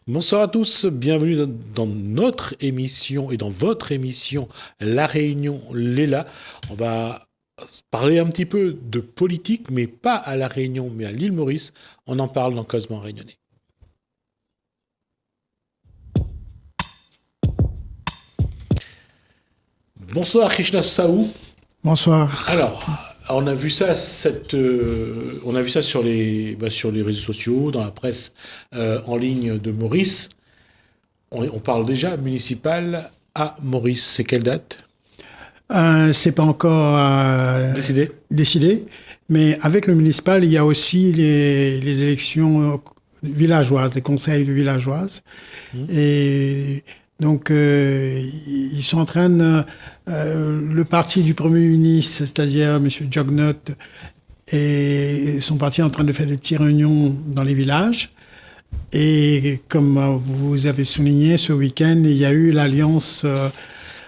Bonsoir à tous, bienvenue dans notre émission et dans votre émission La Réunion Léla. On va parler un petit peu de politique, mais pas à La Réunion, mais à l'île Maurice. On en parle dans Cosmo Réunionnais. Bonsoir Krishna Saou. Bonsoir. Alors, on a vu ça, on a vu ça sur les réseaux sociaux, dans la presse en ligne de Maurice. On parle déjà municipal à Maurice. C'est quelle date? C'est pas encore décidé, mais avec le municipal, il y a aussi les élections villageoises, les conseils de villageoises. Et donc, ils sont en train de... le parti du Premier ministre, c'est-à-dire M. Jognot, et son parti est en train de faire des petites réunions dans les villages. Et comme vous avez souligné, ce week-end, il y a eu l'alliance...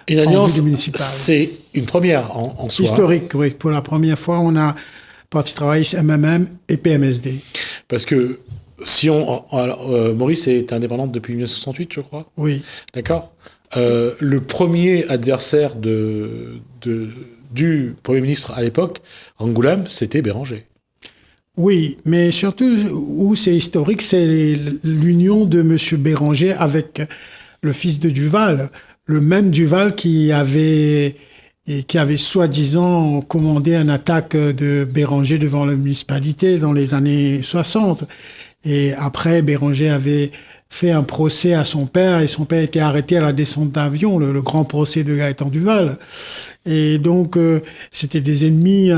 Une alliance, c'est une première en soi. Historique, oui. Pour la première fois, on a Parti travailliste, MMM et PMSD. Parce que si Maurice est indépendante depuis 1968, je crois. Oui. D'accord. Le premier adversaire du Premier ministre à l'époque, Rangoulam, c'était Béranger. Oui, mais surtout où c'est historique, c'est l'union de M. Béranger avec le fils de Duval, le même Duval qui avait soi-disant commandé une attaque de Béranger devant la municipalité dans les années 60. Et après, Béranger avait fait un procès à son père et son père était arrêté à la descente d'avion, le grand procès de Gaëtan Duval. Et donc, c'était des ennemis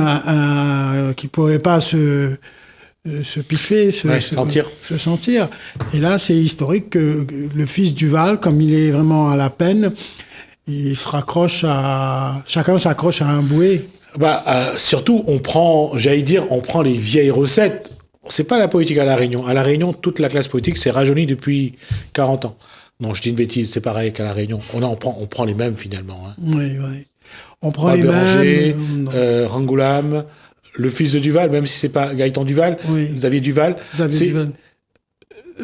qui pourraient pas se piffer, se sentir. Et là, c'est historique que le fils Duval, comme il est vraiment à la peine, chacun s'accroche à un bouet. Surtout, on prend les vieilles recettes. C'est pas la politique à La Réunion. À La Réunion, toute la classe politique s'est rajeunie depuis 40 ans. Non, je dis une bêtise, c'est pareil qu'à La Réunion. On prend les mêmes, finalement. Hein. Oui. On prend les Béranger, mêmes. Rangoulam, le fils de Duval, même si c'est pas Gaëtan Duval, oui. Xavier Duval.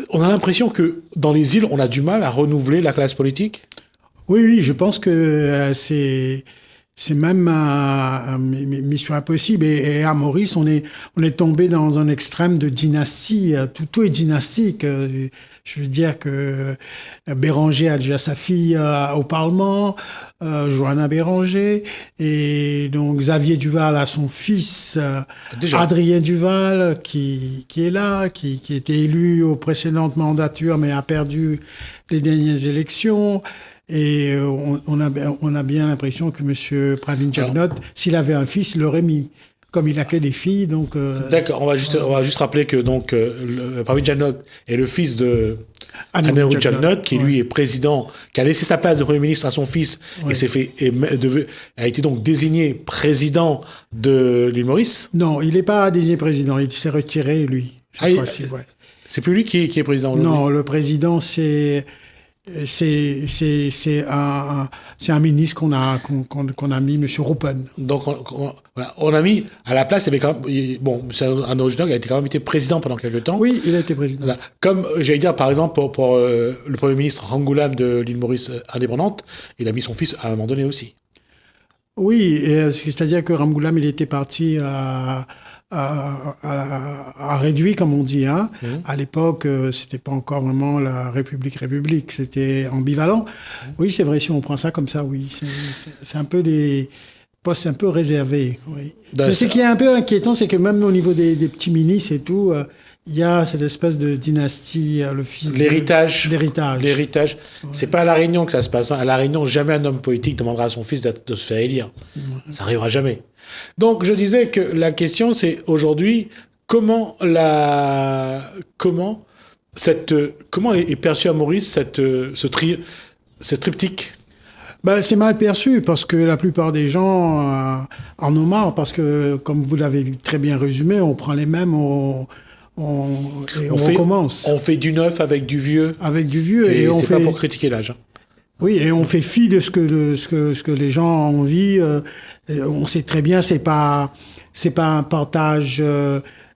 On a l'impression que dans les îles, on a du mal à renouveler la classe politique. Oui, je pense que c'est même mission impossible. Et à Maurice, on est tombé dans un extrême de dynastie. Tout est dynastique. Je veux dire que Béranger a déjà sa fille au Parlement, Johanna Béranger, et donc Xavier Duval a son fils, Adrien Duval, qui est là, qui était élu aux précédentes mandatures, mais a perdu les dernières élections. Et on a bien l'impression que M. Pravin Jagnot, s'il avait un fils, il l'aurait mis. Comme il n'a que des filles, donc... D'accord, on va juste rappeler que donc Pravin Jagnot est le fils de Aneru Jagnot, qui lui est président, qui a laissé sa place de Premier ministre à son fils, et a été donc désigné président de l'île Maurice. Non, il n'est pas désigné président, il s'est retiré, lui, cette fois-ci, ouais. C'est plus lui qui est président aujourd'hui. Non, le président, c'est un ministre qu'on a mis, M. Ruppen. Donc, on a mis, à la place, il y avait quand même, bon, un original qui a été quand même été président pendant quelques temps. Oui, il a été président. Voilà. Comme, j'allais dire, par exemple, pour le Premier ministre Rangoulam de l'île Maurice indépendante, il a mis son fils à un moment donné aussi. Oui, c'est-à-dire que Rangoulam, il était parti à réduit, comme on dit, hein. À l'époque, c'était pas encore vraiment la République, c'était ambivalent. Oui, c'est vrai, si on prend ça comme ça, oui, c'est un peu des postes un peu réservés, oui. Mais ce qui est un peu inquiétant, c'est que même au niveau des petits ministres et tout, il y a cette espèce de dynastie, le fils... L'héritage. Ouais. C'est pas à La Réunion que ça se passe. Hein. À La Réunion, jamais un homme politique demandera à son fils de se faire élire. Ouais. Ça arrivera jamais. Donc, je disais que la question, c'est aujourd'hui, comment est perçu à Maurice ce triptyque? C'est mal perçu parce que la plupart des gens en ont marre parce que, comme vous l'avez très bien résumé, on prend les mêmes, on recommence. On fait du neuf avec du vieux. Avec du vieux. Et c'est pas pour critiquer l'âge. Oui, et on fait fi de ce que les gens ont envie. On sait très bien, c'est pas un partage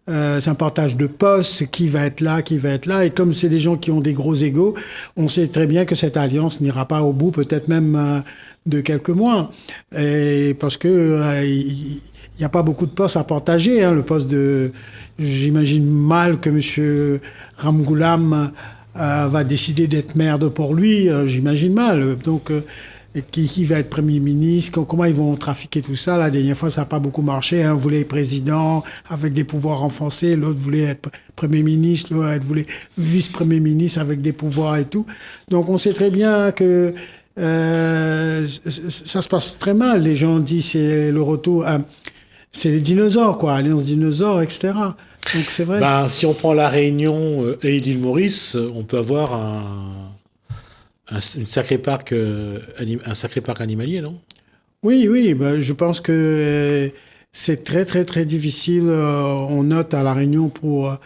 c'est un partage de postes, qui va être là, qui va être là. Et comme c'est des gens qui ont des gros égos, on sait très bien que cette alliance n'ira pas au bout, peut-être même de quelques mois. Et parce que il n'y a pas beaucoup de postes à partager. Hein. Le poste j'imagine mal que Monsieur Ramgoolam va décider d'être maire de Port-Louis. J'imagine mal. Donc qui va être Premier ministre, comment ils vont trafiquer tout ça. La dernière fois, ça n'a pas beaucoup marché. Un voulait être président avec des pouvoirs renforcés, l'autre voulait être Premier ministre, l'autre voulait vice-premier ministre avec des pouvoirs et tout. Donc on sait très bien que ça se passe très mal. Les gens disent c'est le retour, c'est les dinosaures, quoi, alliance dinosaures, etc. Donc c'est vrai. Si on prend la Réunion et l'île Maurice, on peut avoir un sacré parc animalier, non? Oui, je pense que c'est très très très difficile. On note à la Réunion pour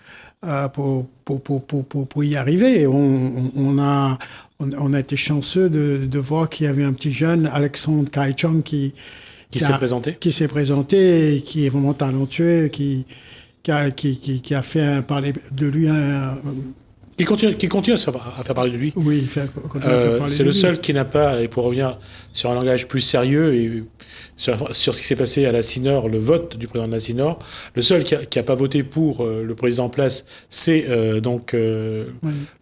y arriver. On a été chanceux de voir qu'il y avait un petit jeune, Alexandre Kaichong, qui s'est présenté et qui est vraiment talentueux, qui a fait parler de lui qui continue à faire parler de lui. Oui, continue à faire parler de lui. C'est le seul qui n'a pas, et pour revenir sur un langage plus sérieux et sur ce qui s'est passé à la CINOR, le vote du président de la CINOR, le seul qui a pas voté pour le président en place, c'est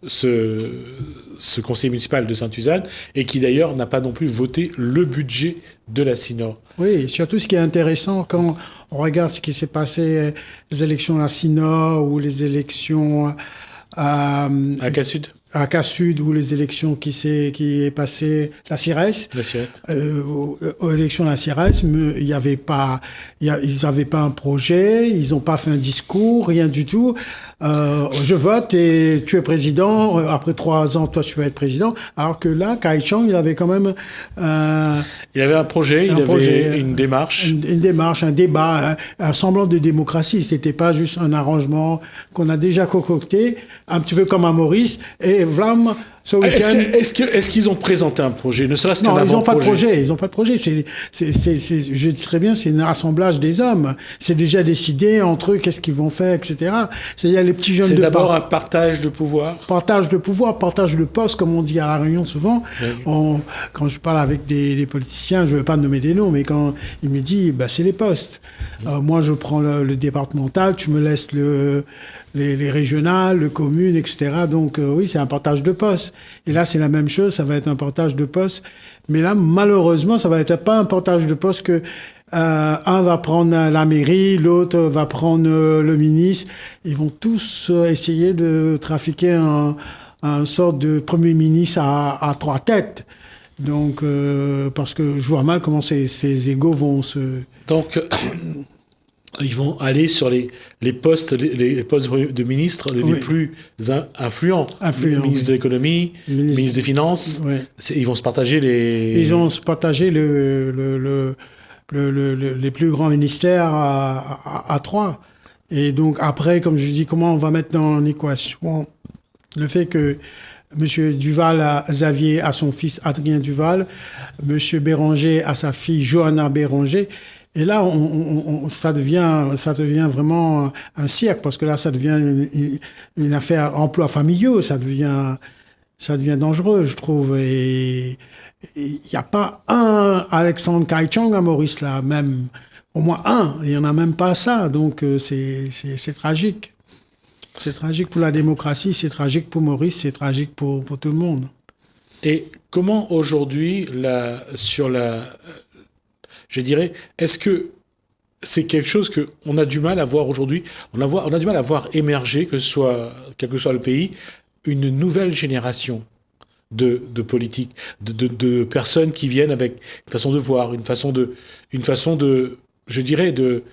ce conseiller municipal de Sainte-Suzanne, et qui d'ailleurs n'a pas non plus voté le budget de la CINOR. Oui, surtout ce qui est intéressant quand on regarde ce qui s'est passé, les élections à la CINOR ou les élections à Cas-Sud. À Cas-Sud, ou les élections qui est passé, la CIRES. Aux élections de la CIRES, ils avaient pas un projet, ils ont pas fait un discours, rien du tout. Je vote et tu es président, après 3 ans, toi tu vas être président. Alors que là, Kaichong, il avait quand même, il avait un projet, avait une démarche. Une démarche, un débat, un semblant de démocratie. C'était pas juste un arrangement qu'on a déjà concocté, un petit peu comme à Maurice, et vlam, ce week-end. Est-ce qu'ils ont présenté un projet, ne serait-ce qu'un avant-projet? Non, ils ont pas de projet. Je dis très bien, c'est un assemblage des hommes. C'est déjà décidé entre eux, qu'est-ce qu'ils vont faire, etc. C'est-à-dire les petits jeunes. C'est d'abord un partage de pouvoir. Partage de pouvoir, partage de poste, comme on dit à la Réunion souvent. Oui. Quand je parle avec des politiciens, je ne veux pas nommer des noms, mais quand ils me disent, c'est les postes. Moi, je prends le départemental, tu me laisses les régionales, le commune, etc. Donc oui, c'est un partage de postes. Et là, c'est la même chose, ça va être un partage de postes. Mais là, malheureusement, ça va être pas un partage de postes que un va prendre la mairie, l'autre va prendre le ministre. Ils vont tous essayer de trafiquer un sorte de premier ministre à 3 têtes. Donc, parce que je vois mal comment ces égos vont se... Donc... Ils vont aller sur les postes de ministres les plus influents. Ministre de l'économie, ministre des finances. Oui. Ils vont se partager Ils vont se partager les plus grands ministères à 3. Et donc après, comme je dis, comment on va mettre en équation le fait que M. Duval Xavier a son fils Adrien Duval, M. Béranger a sa fille Johanna Béranger. Et là, ça devient vraiment un cirque, parce que là, ça devient une affaire emploi familiaux, ça devient dangereux, je trouve. Et il n'y a pas un Alexandre Kaichong à Maurice, là, même, au moins un. Il n'y en a même pas ça. Donc, c'est tragique. C'est tragique pour la démocratie, c'est tragique pour Maurice, c'est tragique pour tout le monde. Et comment aujourd'hui, je dirais, est-ce que c'est quelque chose qu'on a du mal à voir aujourd'hui? On a du mal à voir émerger, quel que soit le pays, une nouvelle génération de politiques, de personnes qui viennent avec une façon de voir, une façon de, je dirais, de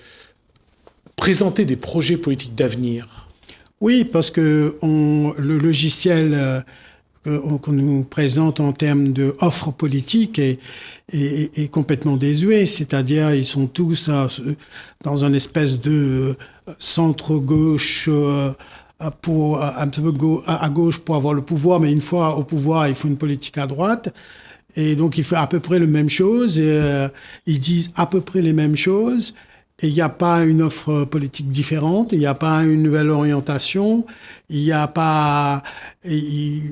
présenter des projets politiques d'avenir. Oui, parce que le logiciel qu'on nous présente en termes d'offres politiques est complètement désuet. C'est-à-dire, ils sont tous dans une espèce de centre-gauche, pour un petit peu à gauche pour avoir le pouvoir, mais une fois au pouvoir, il faut une politique à droite. Et donc, il fait à peu près les mêmes choses. Ils disent à peu près les mêmes choses. Et il n'y a pas une offre politique différente, il n'y a pas une nouvelle orientation, il n'y a pas... Et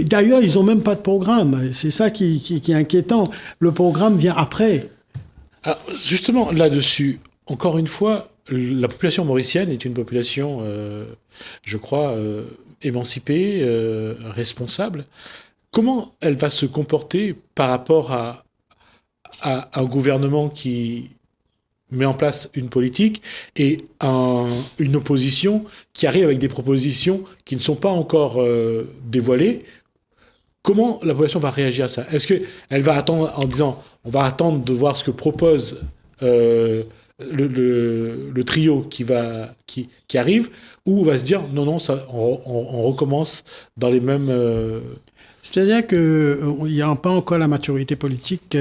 d'ailleurs, ils ont même pas de programme. C'est ça qui est inquiétant. Le programme vient après. Ah, justement, là-dessus, encore une fois, la population mauricienne est une population, je crois, émancipée, responsable. Comment elle va se comporter par rapport à un gouvernement qui met en place une politique et une opposition qui arrive avec des propositions qui ne sont pas encore dévoilées? Comment la population va réagir à ça? Est-ce qu'elle va attendre en disant on va attendre de voir ce que propose le trio qui arrive, ou on va se dire non, ça, on recommence dans les mêmes... C'est-à-dire que il n'y a pas encore la maturité politique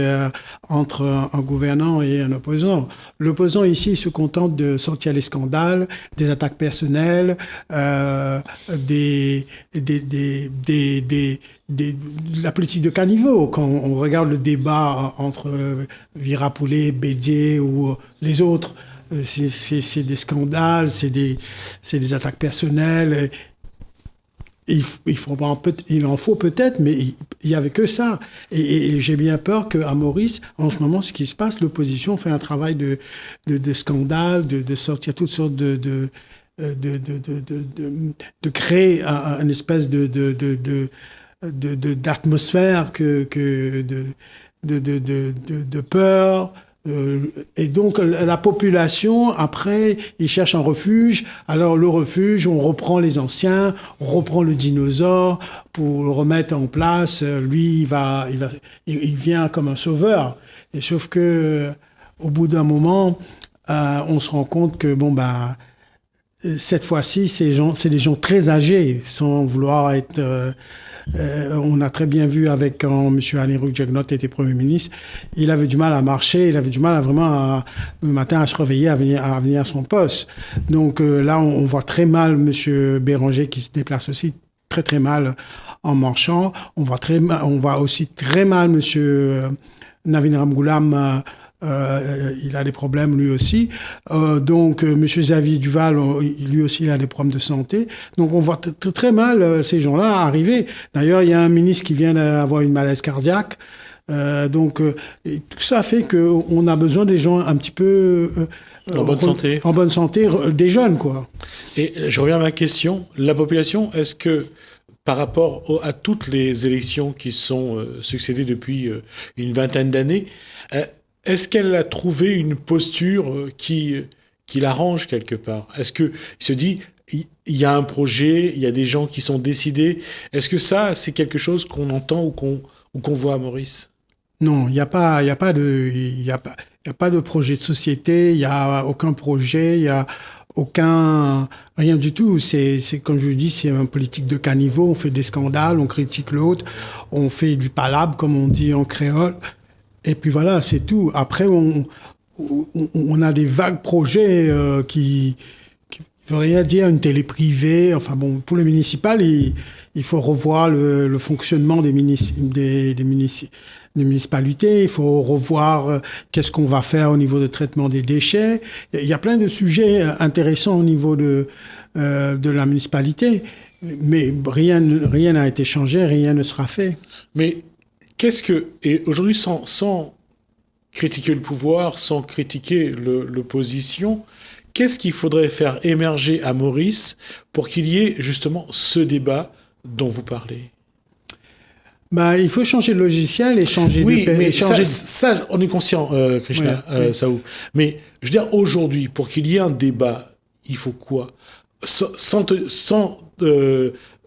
entre un gouvernant et un opposant. L'opposant ici il se contente de sortir les scandales, des attaques personnelles, la politique de caniveau. Quand on regarde le débat entre Virapoulet, Bédier ou les autres, c'est des scandales, c'est des attaques personnelles. Il en faut peut-être, mais il y avait que ça. Et j'ai bien peur qu'à Maurice, en ce moment, ce qui se passe, l'opposition fait un travail de scandale, de sortir toutes sortes de créer une espèce d'atmosphère de peur. Et donc la population, après, ils cherchent un refuge. Alors le refuge, on reprend les anciens, on reprend le dinosaure pour le remettre en place. Lui, il vient comme un sauveur. Et sauf que au bout d'un moment, on se rend compte que cette fois-ci, c'est des gens très âgés, sans vouloir être... on a très bien vu avec quand M. Anirudh Jagnot était Premier ministre, il avait du mal à marcher, il avait du mal le matin à se réveiller, à venir à son poste. Donc là, on voit très mal M. Béranger qui se déplace aussi très très mal en marchant. On voit aussi très mal M. Navin Ramgoolam. Il a des problèmes lui aussi. Donc Monsieur Xavier Duval, lui aussi, il a des problèmes de santé. Donc on voit très mal ces gens-là arriver. D'ailleurs, il y a un ministre qui vient d'avoir une malaise cardiaque. Donc tout ça fait qu'on a besoin des gens un petit peu en bonne santé. En bonne santé, des jeunes, quoi. Et je reviens à ma question. La population, est-ce que par rapport à toutes les élections qui sont succédées depuis une vingtaine d'années, est-ce qu'elle a trouvé une posture qui l'arrange quelque part? Est-ce qu'il se dit, il y a un projet, il y a des gens qui sont décidés? Est-ce que ça, c'est quelque chose qu'on entend ou qu'on voit à Maurice? Non, il n'y a pas de projet de société, il n'y a aucun projet, il n'y a rien du tout. C'est comme je vous dis, c'est une politique de caniveau, on fait des scandales, on critique l'autre, on fait du palabre, comme on dit en créole. Et puis voilà, c'est tout. Après, on a des vagues projets qui veut rien dire, une télé privée. Enfin bon, pour le municipal, il faut revoir le fonctionnement des municipalités. Il faut revoir qu'est-ce qu'on va faire au niveau de traitement des déchets. Il y a plein de sujets intéressants au niveau de la municipalité. Mais rien n'a été changé, rien ne sera fait. Mais et aujourd'hui, sans critiquer le pouvoir, sans critiquer l'opposition, qu'est-ce qu'il faudrait faire émerger à Maurice pour qu'il y ait justement ce débat dont vous parlez? Il faut changer de logiciel et changer oui, de... mais ça, on est conscient, Krishna, oui. Saou. Mais, je veux dire, aujourd'hui, pour qu'il y ait un débat, il faut quoi? Sans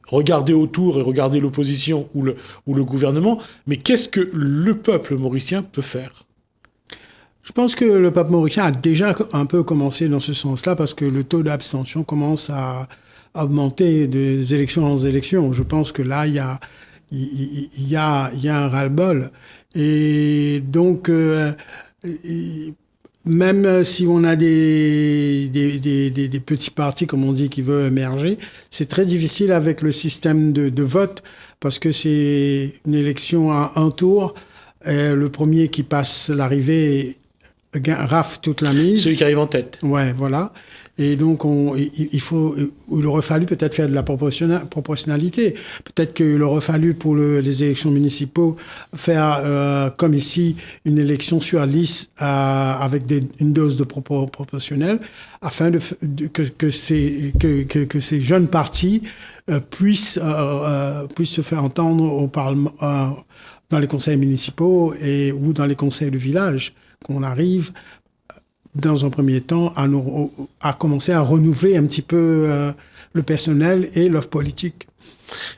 regarder autour et regarder l'opposition ou le gouvernement, mais qu'est-ce que le peuple mauricien peut faire? Je pense que le peuple mauricien a déjà un peu commencé dans ce sens-là, parce que le taux d'abstention commence à augmenter des élections en élections. Je pense que là, il y a un ras-le-bol. Et donc, même si on a des petits partis, comme on dit, qui veulent émerger, c'est très difficile avec le système de vote, parce que c'est une élection à un tour. Et le premier qui passe l'arrivée rafle toute la mise. Celui qui arrive en tête. Ouais, voilà. Et donc, il aurait fallu peut-être faire de la proportionnalité. Peut-être qu'il aurait fallu pour les élections municipaux faire, comme ici, une élection sur liste avec une dose de proportionnelle, afin que ces jeunes partis puissent se faire entendre au Parlement, dans les conseils municipaux ou dans les conseils de village, qu'on arrive dans un premier temps, à commencer à renouveler un petit peu le personnel et l'offre politique.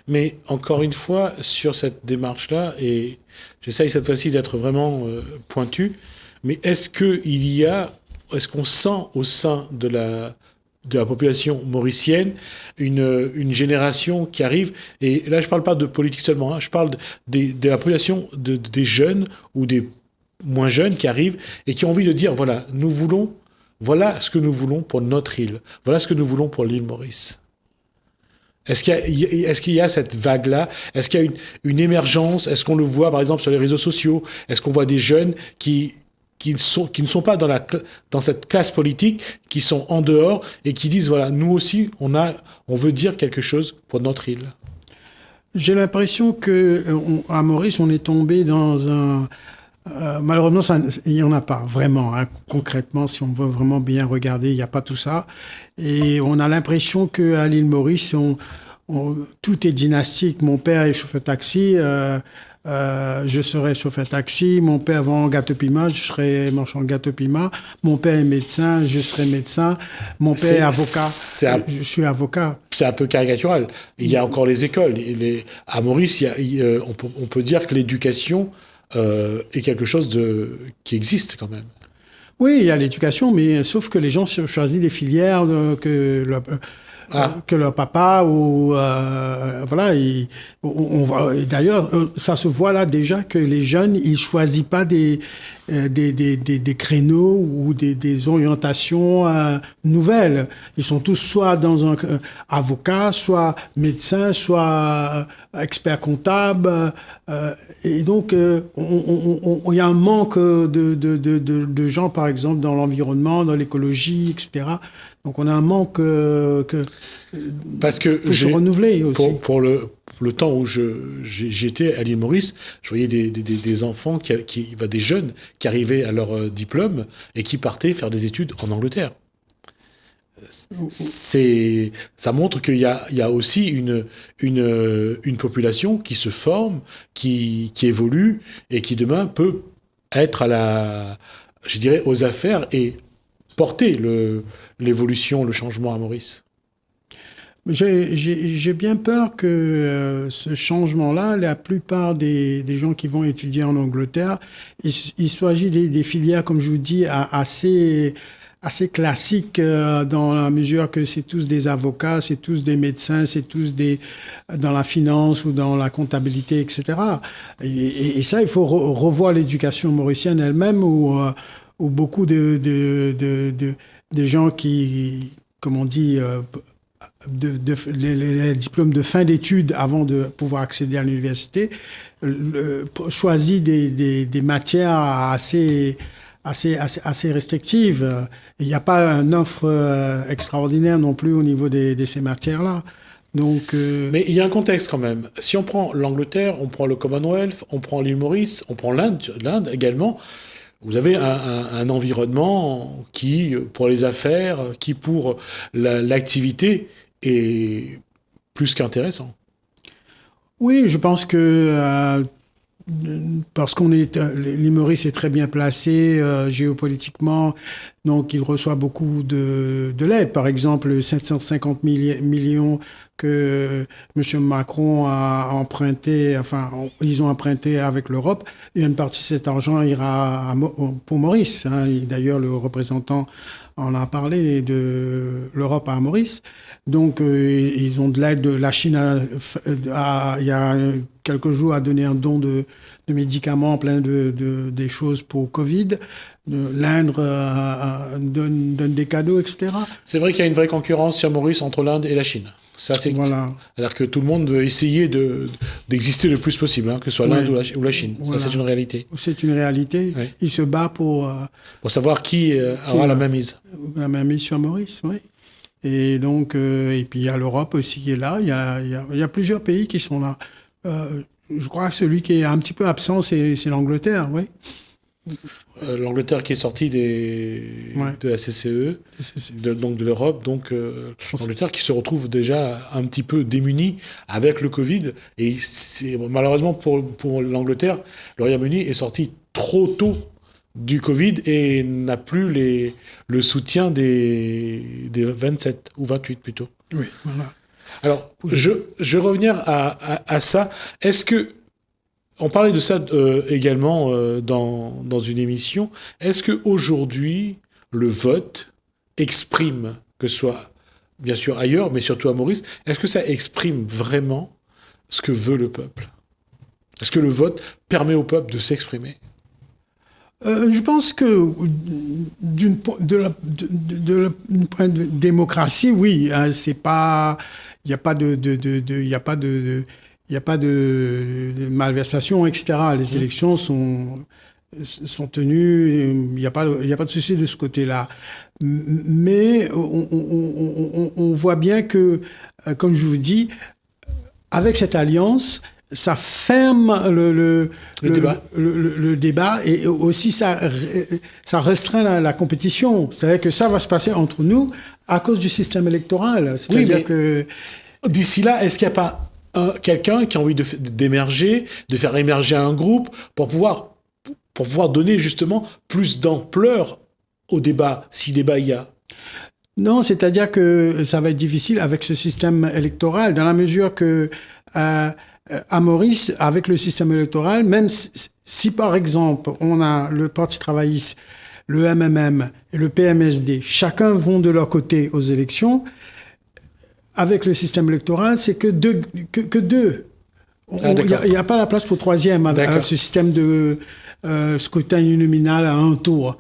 Mais encore une fois, sur cette démarche-là, et j'essaye cette fois-ci d'être vraiment pointu, mais est-ce qu'on sent au sein de la population mauricienne une génération qui arrive, et là je parle pas de politique seulement, hein, je parle de la population des jeunes ou des moins jeunes qui arrivent et qui ont envie de dire voilà ce que nous voulons pour notre île, voilà ce que nous voulons pour l'île Maurice. Est-ce qu'il y a cette vague-là? Est-ce qu'il y a une émergence? Est-ce qu'on le voit par exemple sur les réseaux sociaux? Est-ce qu'on voit des jeunes qui ne sont pas dans cette classe politique, qui sont en dehors et qui disent voilà, nous aussi on veut dire quelque chose pour notre île? J'ai l'impression que à Maurice on est tombé dans un malheureusement, il n'y en a pas vraiment. Hein. Concrètement, si on veut vraiment bien regarder, il n'y a pas tout ça. Et on a l'impression qu'à l'île Maurice, tout est dynastique. Mon père est chauffeur taxi, je serai chauffeur taxi. Mon père vend gâteau piment, je serai marchand de gâteau piment. Mon père est médecin, je serai médecin. Mon père est avocat, je suis avocat. C'est un peu caricatural. Il y a encore les écoles. À Maurice, on peut dire que l'éducation est quelque chose qui existe quand même. Oui, il y a l'éducation, mais sauf que les gens choisissent des filières que leur papa ou voilà. Et d'ailleurs, ça se voit là déjà que les jeunes, ils choisissent pas des créneaux ou des orientations nouvelles. Ils sont tous soit dans un avocat, soit médecin, soit expert comptable. Et donc, il y a un manque de gens, par exemple, dans l'environnement, dans l'écologie, etc. Donc, on a un manque parce que faut se renouveler aussi. Pour le temps où j'étais à l'île Maurice, je voyais des enfants des jeunes qui arrivaient à leur diplôme et qui partaient faire des études en Angleterre. Ça montre qu'il y a aussi une population qui se forme, qui évolue et qui demain peut être je dirais, aux affaires et porter l'évolution, le changement à Maurice. J'ai bien peur que ce changement-là, la plupart des gens qui vont étudier en Angleterre, il s'agit des filières, comme je vous dis, assez classiques dans la mesure que c'est tous des avocats, c'est tous des médecins, c'est tous dans la finance ou dans la comptabilité, etc. Et ça, il faut revoir l'éducation mauricienne elle-même où beaucoup des gens qui, comme on dit, les diplômes de fin d'études avant de pouvoir accéder à l'université, choisit des matières assez restrictives. Il n'y a pas une offre extraordinaire non plus au niveau de ces matières-là. Donc, mais il y a un contexte quand même. Si on prend l'Angleterre, on prend le Commonwealth, on prend l'île Maurice, on prend l'Inde également. Vous avez un environnement qui, pour les affaires, qui pour l'activité, est plus qu'intéressant. Oui, je pense que parce l'île Maurice est très bien placé géopolitiquement, donc il reçoit beaucoup de l'aide. Par exemple, 750 millions que M. Macron a emprunté, ils ont emprunté avec l'Europe. Et une partie de cet argent ira pour Maurice. Hein. D'ailleurs, le représentant en a parlé de l'Europe à Maurice. Donc, ils ont de l'aide de la Chine. Il y a quelques jours a donné un don de médicaments, plein des choses pour Covid. L'Inde donne des cadeaux, etc. C'est vrai qu'il y a une vraie concurrence sur Maurice entre l'Inde et la Chine. Ça, c'est voilà. Alors que tout le monde veut essayer d'exister le plus possible, hein, que ce soit l'Inde ou la Chine. Voilà. Ça, c'est une réalité. C'est une réalité. Oui. Il se bat pour savoir qui aura la main mise. La main mise sur Maurice, oui. Et donc, et puis il y a l'Europe aussi qui est là. Il y a plusieurs pays qui sont là. Je crois que celui qui est un petit peu absent, c'est l'Angleterre, oui. L'Angleterre qui est sortie de la CCE, donc de l'Europe, donc l'Angleterre qui se retrouve déjà un petit peu démunie avec le Covid. Et malheureusement pour l'Angleterre, le Royaume-Uni est sorti trop tôt du Covid et n'a plus le soutien des 27 ou 28 plutôt. Oui, voilà. Alors, je vais revenir à ça. Est-ce que on parlait de ça également dans une émission. Est-ce qu'aujourd'hui, le vote exprime, que ce soit bien sûr ailleurs, mais surtout à Maurice, est-ce que ça exprime vraiment ce que veut le peuple? Est-ce que le vote permet au peuple de s'exprimer? Je pense que d'une point de démocratie, oui, hein, c'est pas, il n'y a pas de malversation, etc. Les élections sont tenues, il n'y a pas de souci de ce côté-là. Mais on voit bien que, comme je vous dis, avec cette alliance, ça ferme le débat et aussi ça restreint la compétition. C'est-à-dire que ça va se passer entre nous à cause du système électoral. C'est-à-dire que d'ici là, est-ce qu'il n'y a pas quelqu'un qui a envie d'émerger, de faire émerger un groupe pour pouvoir donner justement plus d'ampleur au débat, si débat il y a? Non, c'est-à-dire que ça va être difficile avec ce système électoral, dans la mesure que à Maurice, avec le système électoral, même si par exemple on a le Parti travailliste, le MMM et le PMSD, chacun vont de leur côté aux élections, avec le système électoral, c'est que deux. Il n'y a pas la place pour troisième avec ce système de scrutin uninominal à un tour.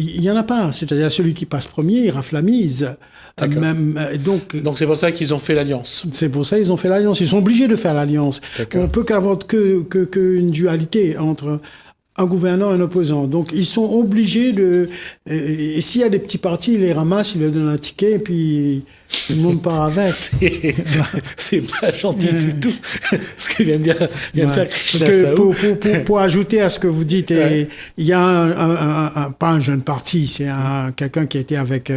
Il n'y en a pas. C'est-à-dire celui qui passe premier, il rafle la mise. Donc c'est pour ça qu'ils ont fait l'alliance. C'est pour ça qu'ils ont fait l'alliance. Ils sont obligés de faire l'alliance. On peut qu'avoir une dualité entre un gouvernant et un opposant. Donc ils sont obligés de... Et s'il y a des petits partis, ils les ramassent, ils leur donnent un ticket et puis tout le monde part avec. C'est pas gentil du tout ce que vient de faire Krishna Saou. Pour ajouter à ce que vous dites, il y a pas un jeune parti, c'est quelqu'un qui était avec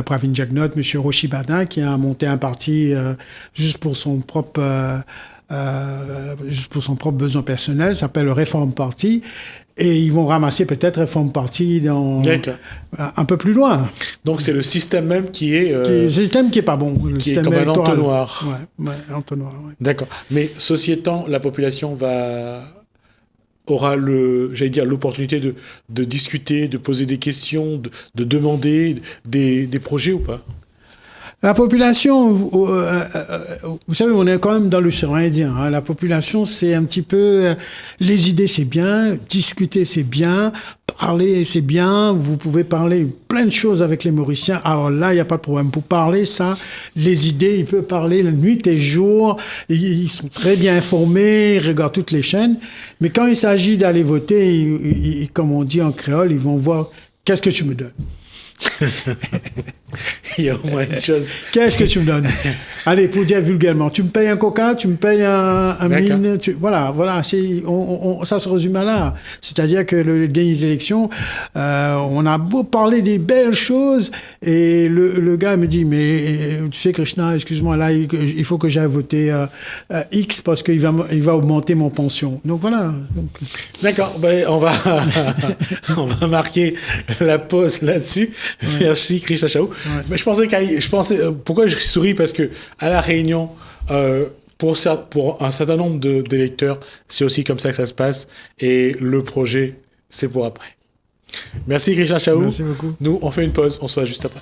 Pravin Jagnot, monsieur Roshi Badin, qui a monté un parti juste pour son propre besoin personnel, ça s'appelle le Reform Party, et ils vont ramasser peut-être Reform Party un peu plus loin. Donc c'est le système même qui est... le système qui est pas bon. Le qui est comme un entonnoir. Ouais, entonnoir, ouais. D'accord. Mais ceci étant, la population aura l'opportunité de discuter, de poser des questions, de demander des projets ou pas? La population, vous savez, on est quand même dans l'océan Indien. Hein. La population, c'est un petit peu... les idées, c'est bien. Discuter, c'est bien. Parler, c'est bien. Vous pouvez parler plein de choses avec les Mauriciens. Alors là, il n'y a pas de problème. Pour parler, ça, les idées, ils peuvent parler la nuit et jour. Ils sont très bien informés. Ils regardent toutes les chaînes. Mais quand il s'agit d'aller voter, comme on dit en créole, ils vont voir « Qu'est-ce que tu me donnes ?» Il y a au moins une chose. Qu'est-ce que tu me donnes? Allez, pour dire vulgairement, tu me payes un coca, tu me payes un mine, voilà, ça se résume à là. C'est-à-dire que les dernières élections, on a beau parler des belles choses, et le gars me dit, mais tu sais, Krishna, excuse-moi, là, il faut que j'aille voter X parce qu'il va augmenter mon pension. Donc voilà. D'accord, on va marquer la pause là-dessus. Ouais. Merci, Krishna Saou. Ouais. Mais je pensais, pourquoi je souris? Parce que à la Réunion, pour un certain nombre d'électeurs, c'est aussi comme ça que ça se passe. Et le projet, c'est pour après. Merci, Krishna Saou. Merci beaucoup. Nous, on fait une pause. On se voit juste après.